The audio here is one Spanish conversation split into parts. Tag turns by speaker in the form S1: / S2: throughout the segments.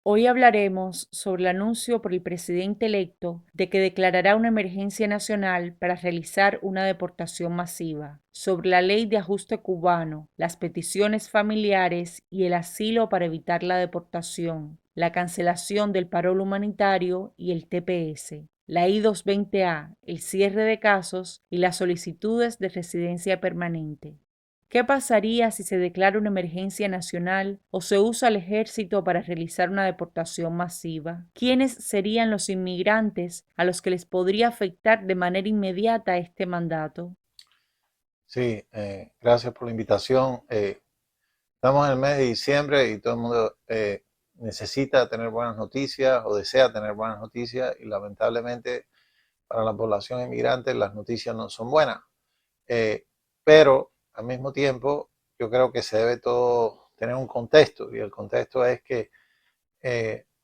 S1: Hoy hablaremos sobre el anuncio por el presidente electo de que declarará una emergencia nacional para realizar una deportación masiva, sobre la ley de ajuste cubano, las peticiones familiares y el asilo para evitar la deportación, la cancelación del parol humanitario y el TPS, la I-220A, el cierre de casos y las solicitudes de residencia permanente. ¿Qué pasaría si se declara una emergencia nacional o se usa al ejército para realizar una deportación masiva? ¿Quiénes serían los inmigrantes a los que les podría afectar de manera inmediata este mandato?
S2: Sí, gracias por la invitación. Estamos en el mes de diciembre y todo el mundo necesita tener buenas noticias o desea tener buenas noticias y lamentablemente para la población inmigrante las noticias no son buenas. Pero al mismo tiempo yo creo que se debe todo tener un contexto y el contexto es que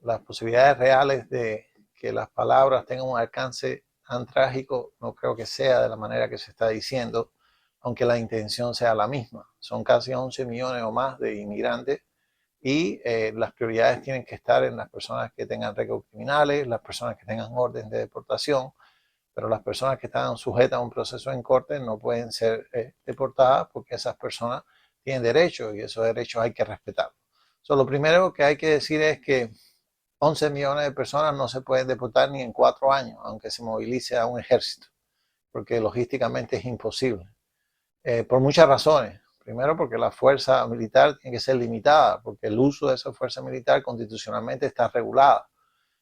S2: las posibilidades reales de que las palabras tengan un alcance tan trágico no creo que sea de la manera que se está diciendo, aunque la intención sea la misma. Son casi 11 millones o más de inmigrantes y las prioridades tienen que estar en las personas que tengan récords criminales, las personas que tengan orden de deportación, pero las personas que están sujetas a un proceso en corte no pueden ser deportadas porque esas personas tienen derechos y esos derechos hay que respetarlos. So, lo primero que hay que decir es que 11 millones de personas no se pueden deportar ni en 4 años, aunque se movilice a un ejército, porque logísticamente es imposible, por muchas razones. Primero, porque la fuerza militar tiene que ser limitada, porque el uso de esa fuerza militar constitucionalmente está regulada.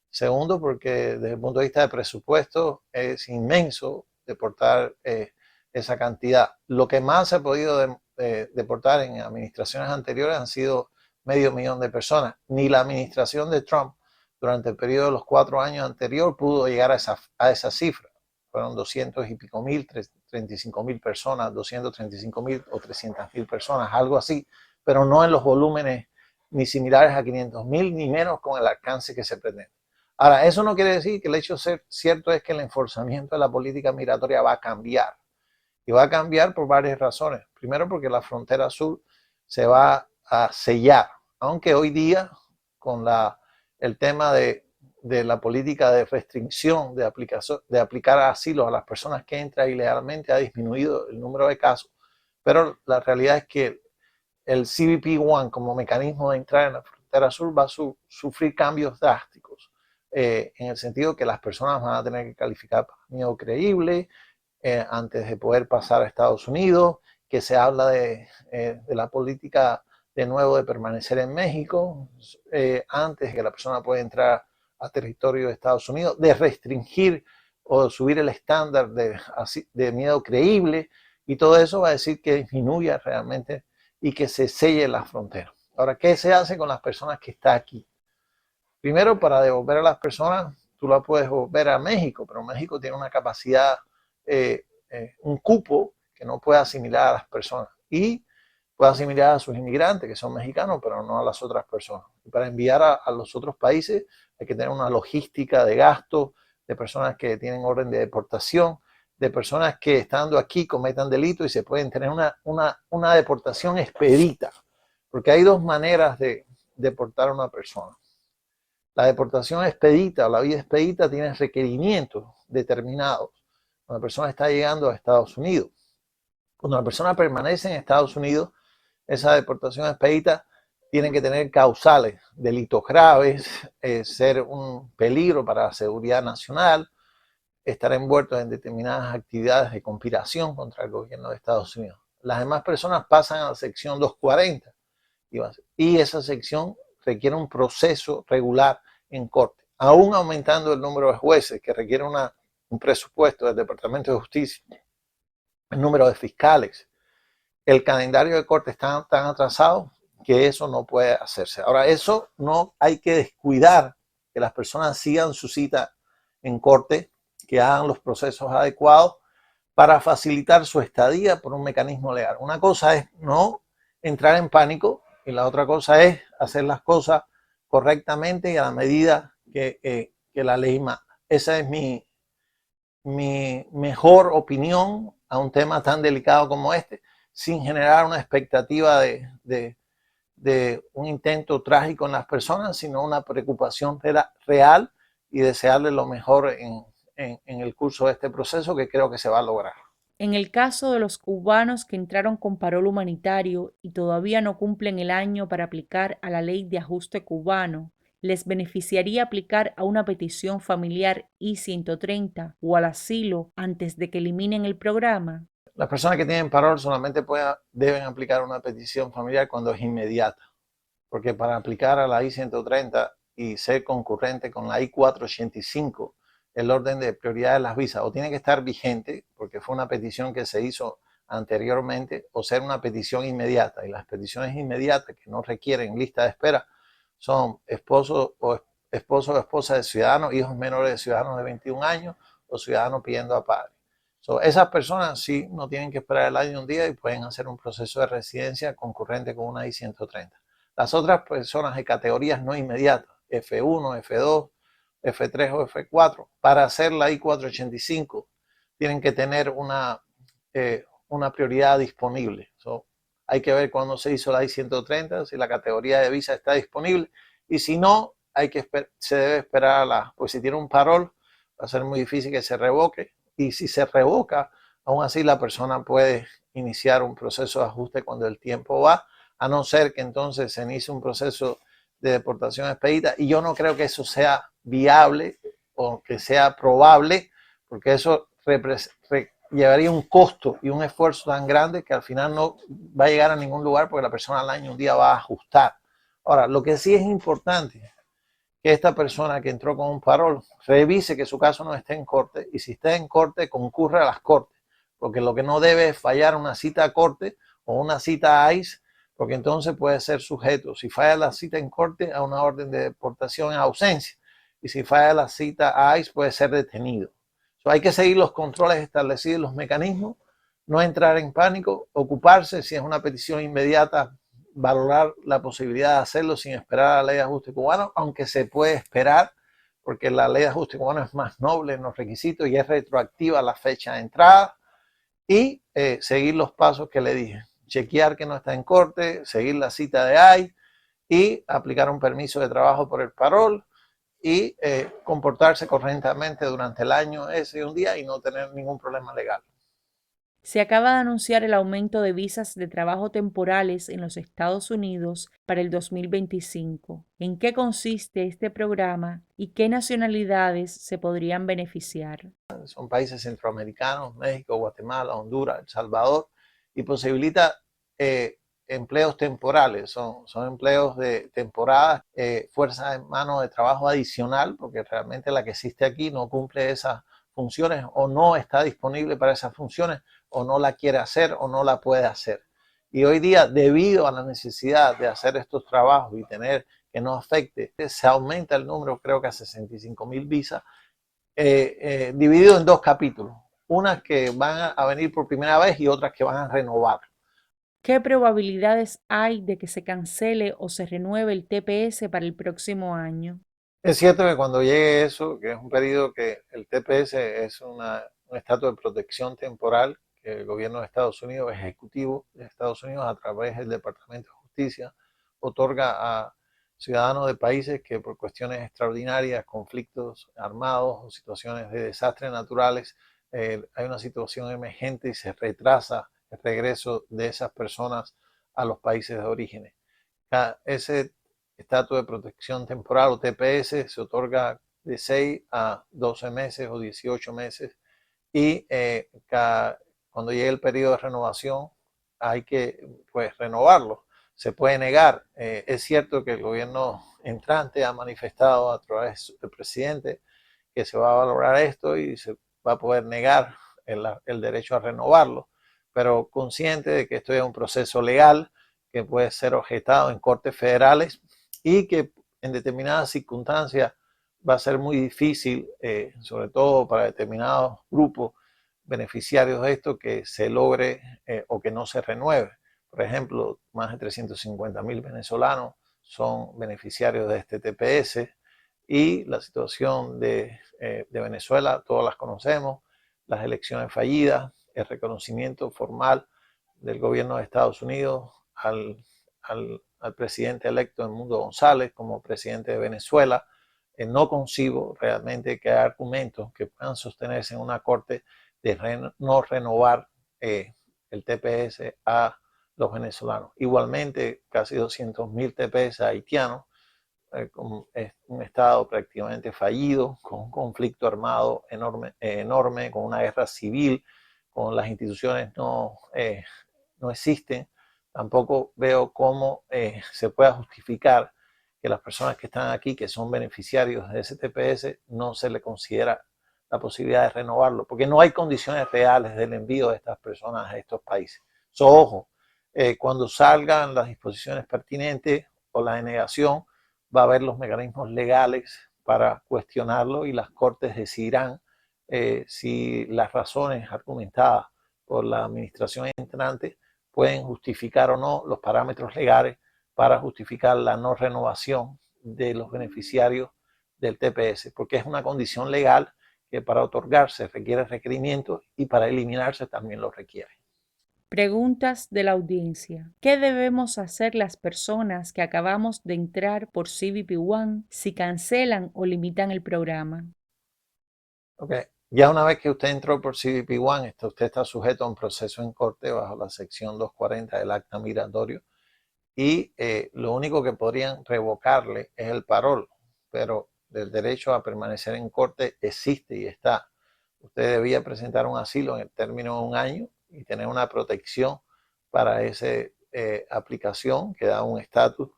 S2: Segundo, porque desde el punto de vista de presupuesto es inmenso deportar esa cantidad. Lo que más se ha podido deportar en administraciones anteriores han sido 500.000 de personas. Ni la administración de Trump durante el periodo de los 4 años anterior pudo llegar a esa cifra. Fueron 200 y pico mil, 35.000 personas, 235.000 o 300.000 personas, algo así, pero no en los volúmenes ni similares a 500.000, ni menos con el alcance que se pretende. Ahora, eso no quiere decir que el hecho cierto es que el enforzamiento de la política migratoria va a cambiar. Y va a cambiar por varias razones. Primero, porque la frontera sur se va a sellar. Aunque hoy día, con el tema de la política de restricción de aplicar asilo a las personas que entran ilegalmente, ha disminuido el número de casos. Pero la realidad es que el CBP-1 como mecanismo de entrar en la frontera sur va a sufrir cambios drásticos, en el sentido que las personas van a tener que calificar para miedo creíble antes de poder pasar a Estados Unidos, que se habla de la política de nuevo de permanecer en México antes de que la persona pueda entrar a territorio de Estados Unidos, de restringir o subir el estándar de miedo creíble, y todo eso va a decir que disminuya realmente y que se selle la frontera. Ahora, ¿qué se hace con las personas que están aquí? Primero, para devolver a las personas, tú las puedes devolver a México, pero México tiene una capacidad, un cupo que no puede asimilar a las personas y puede asimilar a sus inmigrantes, que son mexicanos, pero no a las otras personas. Y para enviar a los otros países hay que tener una logística de gasto, de personas que tienen orden de deportación, de personas que estando aquí cometan delitos y se pueden tener una deportación expedita. Porque hay dos maneras de deportar a una persona. La deportación expedita o la vía expedita tiene requerimientos determinados. Cuando la persona está llegando a Estados Unidos. Cuando la persona permanece en Estados Unidos, esa deportación expedita tiene que tener causales, delitos graves, ser un peligro para la seguridad nacional, estar envueltos en determinadas actividades de conspiración contra el gobierno de Estados Unidos. Las demás personas pasan a la sección 240 y esa sección requiere un proceso regular en corte, aún aumentando el número de jueces que requiere un presupuesto del Departamento de Justicia, el número de fiscales, el calendario de corte está tan atrasado que eso no puede hacerse. Ahora, eso no hay que descuidar, que las personas sigan su cita en corte, que hagan los procesos adecuados para facilitar su estadía por un mecanismo legal. Una cosa es no entrar en pánico y la otra cosa es hacer las cosas correctamente y a la medida que la ley manda. Esa es mi mejor opinión a un tema tan delicado como este, sin generar una expectativa de un intento trágico en las personas, sino una preocupación real y desearle lo mejor en el curso de este proceso, que creo que se va a lograr.
S1: En el caso de los cubanos que entraron con parol humanitario y todavía no cumplen el año para aplicar a la ley de ajuste cubano, ¿les beneficiaría aplicar a una petición familiar I-130 o al asilo antes de que eliminen el programa?
S2: Las personas que tienen parol solamente deben aplicar una petición familiar cuando es inmediata, porque para aplicar a la I-130 y ser concurrente con la I-485, el orden de prioridad de las visas o tiene que estar vigente, porque fue una petición que se hizo anteriormente, o ser una petición inmediata. Y las peticiones inmediatas que no requieren lista de espera son esposo o esposa de ciudadanos, hijos menores de ciudadanos de 21 años o ciudadanos pidiendo a padre. Esas personas sí no tienen que esperar el año un día y pueden hacer un proceso de residencia concurrente con una I-130. Las otras personas de categorías no inmediatas, F1, F2, F3 o F4, para hacer la I-485 tienen que tener una prioridad disponible. Hay que ver cuándo se hizo la I-130, si la categoría de visa está disponible, y si no, se debe esperar pues si tiene un parol, va a ser muy difícil que se revoque, y si se revoca, aún así la persona puede iniciar un proceso de ajuste cuando el tiempo va, a no ser que entonces se inicie un proceso de deportación expedita, y yo no creo que eso sea viable o que sea probable, porque eso llevaría un costo y un esfuerzo tan grande que al final no va a llegar a ningún lugar, porque la persona al año un día va a ajustar. Ahora, lo que sí es importante que esta persona que entró con un parol revise que su caso no esté en corte, y si está en corte, concurra a las cortes, porque lo que no debe es fallar una cita a corte o una cita a ICE, porque entonces puede ser sujeto, si falla la cita en corte, a una orden de deportación en ausencia, y si falla la cita a ICE puede ser detenido. Hay que seguir los controles establecidos, los mecanismos, no entrar en pánico, ocuparse si es una petición inmediata, valorar la posibilidad de hacerlo sin esperar a la ley de ajuste cubano, aunque se puede esperar, porque la ley de ajuste cubano es más noble en los requisitos y es retroactiva a la fecha de entrada, y seguir los pasos que le dije. Chequear que no está en corte, seguir la cita de AI y aplicar un permiso de trabajo por el parol y comportarse correctamente durante el año ese un día y no tener ningún problema legal.
S1: Se acaba de anunciar el aumento de visas de trabajo temporales en los Estados Unidos para el 2025. ¿En qué consiste este programa y qué nacionalidades se podrían beneficiar?
S2: Son países centroamericanos, México, Guatemala, Honduras, El Salvador, y posibilita empleos temporales, son empleos de temporada, fuerza de mano de trabajo adicional, porque realmente la que existe aquí no cumple esas funciones o no está disponible para esas funciones o no la quiere hacer o no la puede hacer. Y hoy día, debido a la necesidad de hacer estos trabajos y tener que no afecte, se aumenta el número, creo que a 65,000 visas, dividido en dos capítulos, unas que van a venir por primera vez y otras que van a renovar.
S1: ¿Qué probabilidades hay de que se cancele o se renueve el TPS para el próximo año?
S2: Es cierto que cuando llegue eso, que es un periodo que el TPS es un estatus de protección temporal que el gobierno de Estados Unidos, ejecutivo de Estados Unidos, a través del Departamento de Justicia, otorga a ciudadanos de países que por cuestiones extraordinarias, conflictos armados o situaciones de desastres naturales, hay una situación emergente y se retrasa el regreso de esas personas a los países de origen. Ese estatus de protección temporal o TPS se otorga de 6 a 12 meses o 18 meses, y cuando llegue el periodo de renovación hay que pues renovarlo. Se puede negar. Es cierto que el gobierno entrante ha manifestado a través del presidente que se va a valorar esto y se va a poder negar el derecho a renovarlo, pero consciente de que esto es un proceso legal que puede ser objetado en cortes federales y que en determinadas circunstancias va a ser muy difícil, sobre todo para determinados grupos beneficiarios de esto, que se logre o que no se renueve. Por ejemplo, más de 350,000 venezolanos son beneficiarios de este TPS, y la situación de Venezuela, todas las conocemos, las elecciones fallidas, el reconocimiento formal del gobierno de Estados Unidos al presidente electo Edmundo González como presidente de Venezuela. No concibo realmente que haya argumentos que puedan sostenerse en una corte de no renovar el TPS a los venezolanos. Igualmente, casi 200.000 TPS haitianos, es un estado prácticamente fallido, con un conflicto armado enorme, con una guerra civil, con las instituciones no existen. Tampoco veo cómo se pueda justificar que las personas que están aquí, que son beneficiarios de ese TPS, no se le considera la posibilidad de renovarlo, porque no hay condiciones reales del envío de estas personas a estos países. Ojo, cuando salgan las disposiciones pertinentes o la denegación, va a haber los mecanismos legales para cuestionarlo y las cortes decidirán si las razones argumentadas por la administración entrante pueden justificar o no los parámetros legales para justificar la no renovación de los beneficiarios del TPS, porque es una condición legal que para otorgarse requiere requerimientos y para eliminarse también lo requiere.
S1: Preguntas de la audiencia. ¿Qué debemos hacer las personas que acabamos de entrar por CBP One si cancelan o limitan el programa?
S2: Okay. Ya una vez que usted entró por CBP One, usted está sujeto a un proceso en corte bajo la sección 240 del acta migratorio y lo único que podrían revocarle es el parol, pero el derecho a permanecer en corte existe y está. Usted debía presentar un asilo en el término de un año y tener una protección para esa aplicación que da un estatus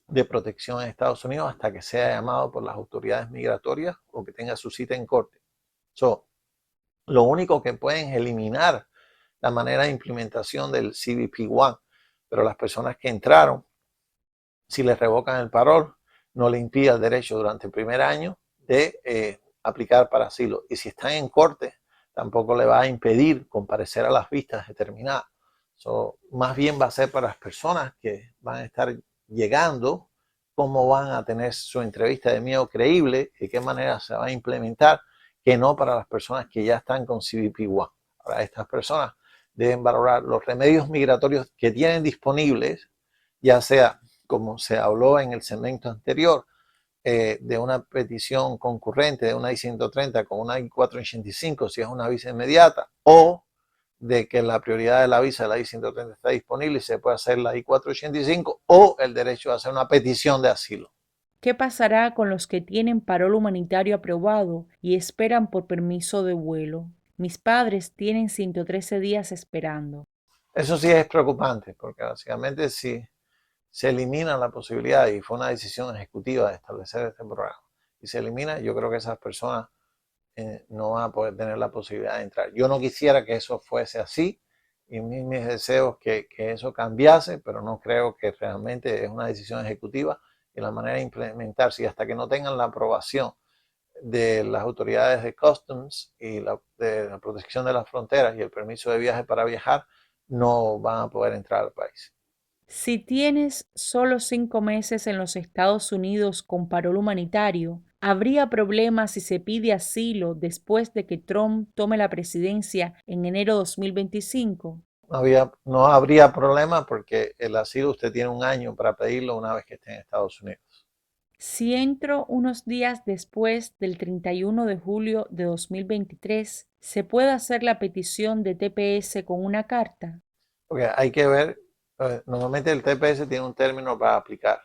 S2: de protección en Estados Unidos hasta que sea llamado por las autoridades migratorias o que tenga su cita en corte. Lo único que pueden es eliminar la manera de implementación del CBP One, pero las personas que entraron, si les revocan el parol, no le impide el derecho durante el primer año de aplicar para asilo. Y si están en corte, tampoco le va a impedir comparecer a las vistas determinadas. Más bien va a ser para las personas que van a estar llegando, cómo van a tener su entrevista de miedo creíble, de qué manera se va a implementar, que no para las personas que ya están con CBP One. Ahora, estas personas deben valorar los remedios migratorios que tienen disponibles, ya sea como se habló en el segmento anterior, de una petición concurrente de una I-130 con una I-485 si es una visa inmediata, o de que la prioridad de la visa de la I-130 está disponible y se puede hacer la I-485 o el derecho a hacer una petición de asilo.
S1: ¿Qué pasará con los que tienen parol humanitario aprobado y esperan por permiso de vuelo? Mis padres tienen 113 días esperando.
S2: Eso sí es preocupante, porque básicamente si se elimina la posibilidad, y fue una decisión ejecutiva de establecer este programa, y se elimina, yo creo que esas personas no van a poder tener la posibilidad de entrar. Yo no quisiera que eso fuese así, y mis deseos que eso cambiase, pero no creo que realmente es una decisión ejecutiva y la manera de implementarse, y hasta que no tengan la aprobación de las autoridades de Customs y de la protección de las fronteras y el permiso de viaje para viajar, no van a poder entrar al país.
S1: Si tienes solo 5 meses en los Estados Unidos con parol humanitario, ¿habría problema si se pide asilo después de que Trump tome la presidencia en enero 2025?
S2: No habría problema porque el asilo usted tiene un año para pedirlo una vez que esté en Estados Unidos.
S1: Si entro unos días después del 31 de julio de 2023, ¿se puede hacer la petición de TPS con una carta?
S2: Porque hay que ver, normalmente el TPS tiene un término para aplicar.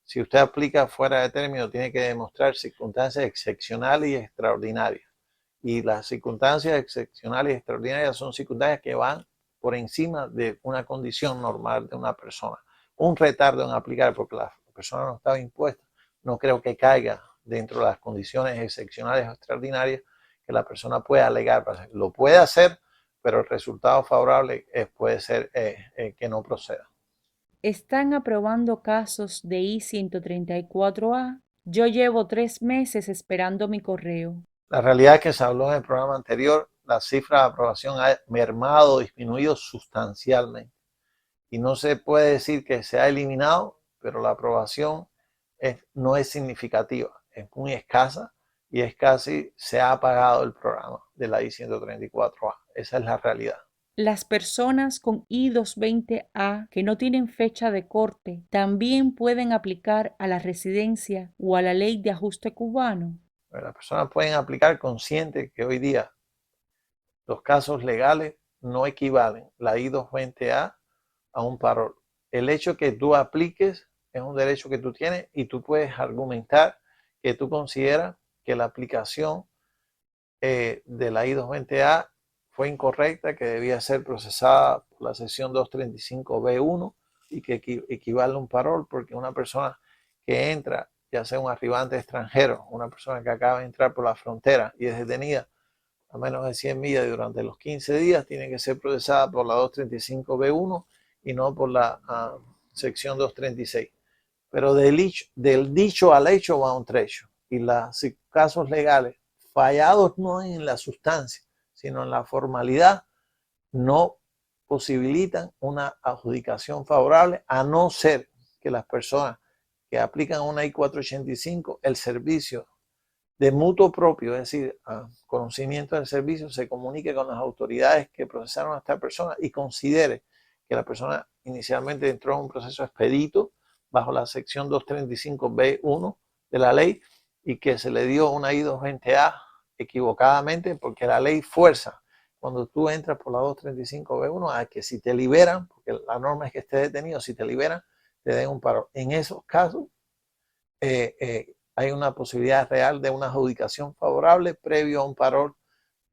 S2: Si usted aplica fuera de término, tiene que demostrar circunstancias excepcionales y extraordinarias. Y las circunstancias excepcionales y extraordinarias son circunstancias que van por encima de una condición normal de una persona. Un retardo en aplicar porque la persona no estaba impuesta, no creo que caiga dentro de las condiciones excepcionales o extraordinarias que la persona pueda alegar. Lo puede hacer, pero el resultado favorable puede ser que no proceda.
S1: Están aprobando casos de I-134A. Yo llevo 3 meses esperando mi correo.
S2: La realidad es que se habló en el programa anterior, la cifra de aprobación ha mermado, disminuido sustancialmente. Y no se puede decir que se ha eliminado, pero la aprobación no es significativa, es muy escasa y es casi se ha apagado el programa de la I-134A. Esa es la realidad.
S1: Las personas con I-220A que no tienen fecha de corte también pueden aplicar a la residencia o a la ley de ajuste cubano.
S2: Las personas pueden aplicar conscientes que hoy día los casos legales no equivalen la I-220A a un parol. El hecho que tú apliques es un derecho que tú tienes y tú puedes argumentar que tú consideras que la aplicación de la I-220A fue incorrecta, que debía ser procesada por la sección 235B1 y que equivale a un parol, porque una persona que entra, ya sea un arribante extranjero, una persona que acaba de entrar por la frontera y es detenida a menos de 100 millas durante los 15 días, tiene que ser procesada por la 235B1 y no por la sección 236. Pero del dicho al hecho va un trecho. Y los casos legales fallados no en la sustancia, sino en la formalidad, no posibilitan una adjudicación favorable, a no ser que las personas que aplican una I-485, el servicio de mutuo propio, es decir, a conocimiento del servicio, se comunique con las autoridades que procesaron a esta persona y considere que la persona inicialmente entró en un proceso expedito bajo la sección 235B1 de la ley y que se le dio una I-220A equivocadamente, porque la ley fuerza cuando tú entras por la 235B1 a que si te liberan, porque la norma es que estés detenido, si te liberan, te den un paro. En esos casos, hay una posibilidad real de una adjudicación favorable previo a un parol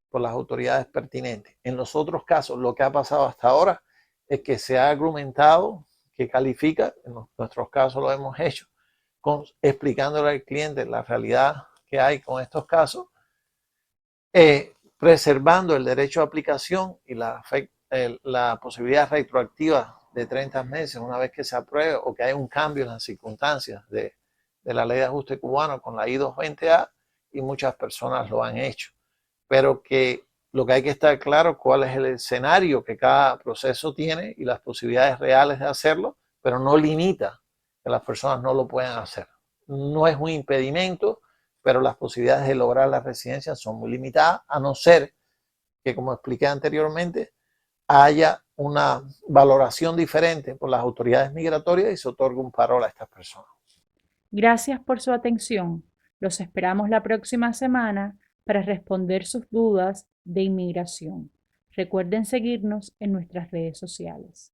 S2: por las autoridades pertinentes. En los otros casos, lo que ha pasado hasta ahora es que se ha argumentado que califica, en nuestros casos lo hemos hecho, explicándole al cliente la realidad que hay con estos casos, preservando el derecho de aplicación y la posibilidad retroactiva de 30 meses una vez que se apruebe o que haya un cambio en las circunstancias de la ley de ajuste cubano con la I-220A, y muchas personas lo han hecho. Pero que lo que hay que estar claro cuál es el escenario que cada proceso tiene y las posibilidades reales de hacerlo, pero no limita que las personas no lo puedan hacer. No es un impedimento, pero las posibilidades de lograr la residencia son muy limitadas, a no ser que, como expliqué anteriormente, haya una valoración diferente por las autoridades migratorias y se otorgue un parol a estas personas.
S1: Gracias por su atención. Los esperamos la próxima semana para responder sus dudas de inmigración. Recuerden seguirnos en nuestras redes sociales.